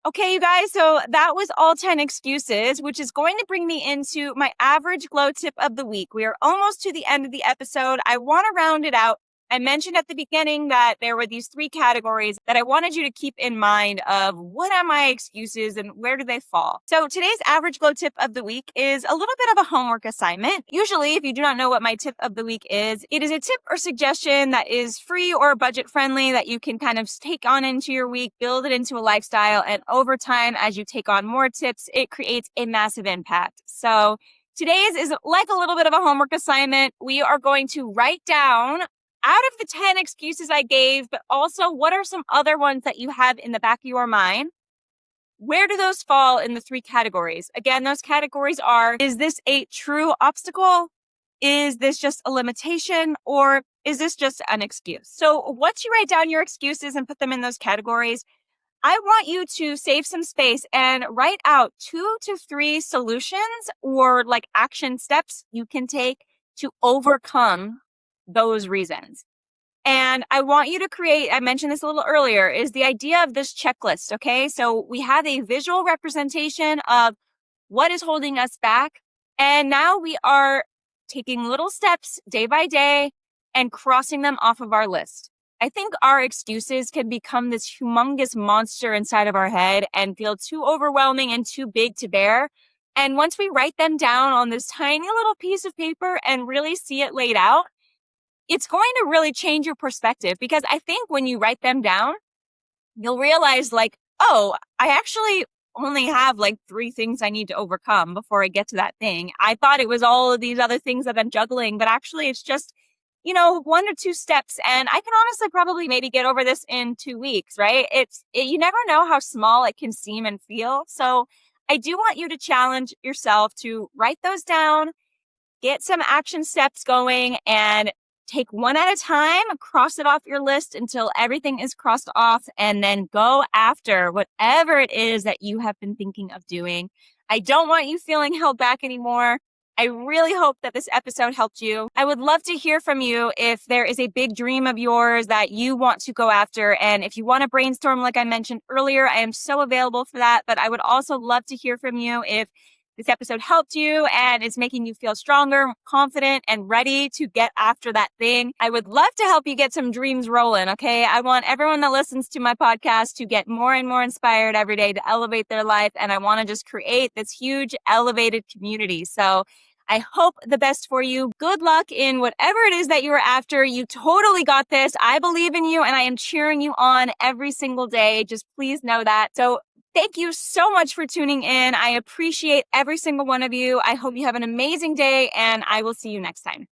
Okay, you guys, so that was all 10 excuses, which is going to bring me into my average glow tip of the week. We are almost to the end of the episode. I want to round it out. I mentioned at the beginning that there were these 3 categories that I wanted you to keep in mind of what are my excuses and where do they fall. So today's average glow tip of the week is a little bit of a homework assignment. Usually, if you do not know what my tip of the week is, it is a tip or suggestion that is free or budget friendly that you can kind of take on into your week, build it into a lifestyle, and over time, as you take on more tips, it creates a massive impact. So today's is like a little bit of a homework assignment. We are going to write down out of the 10 excuses I gave, but also what are some other ones that you have in the back of your mind? Where do those fall in the 3 categories? Again, those categories are, is this a true obstacle? Is this just a limitation? Or is this just an excuse? So once you write down your excuses and put them in those categories, I want you to save some space and write out 2 to 3 solutions or like action steps you can take to overcome those reasons. And I want you to create, I mentioned this a little earlier, is the idea of this checklist. Okay. So we have a visual representation of what is holding us back. And now we are taking little steps day by day and crossing them off of our list. I think our excuses can become this humongous monster inside of our head and feel too overwhelming and too big to bear. And once we write them down on this tiny little piece of paper and really see it laid out, it's going to really change your perspective, because I think when you write them down, you'll realize like, oh, I actually only have like 3 things I need to overcome before I get to that thing. I thought it was all of these other things that I'm juggling, but actually it's just, 1 or 2 steps. And I can honestly probably maybe get over this in 2 weeks, right? You never know how small it can seem and feel. So I do want you to challenge yourself to write those down, get some action steps going, and take one at a time, cross it off your list until everything is crossed off, and then go after whatever it is that you have been thinking of doing. I don't want you feeling held back anymore. I really hope that this episode helped you. I would love to hear from you if there is a big dream of yours that you want to go after. And if you want to brainstorm, like I mentioned earlier, I am so available for that. But I would also love to hear from you if this episode helped you and is making you feel stronger, confident, and ready to get after that thing. I would love to help you get some dreams rolling, okay? I want everyone that listens to my podcast to get more and more inspired every day to elevate their life. And I want to just create this huge elevated community. So I hope the best for you. Good luck in whatever it is that you are after. You totally got this. I believe in you and I am cheering you on every single day. Just please know that. So thank you so much for tuning in. I appreciate every single one of you. I hope you have an amazing day and I will see you next time.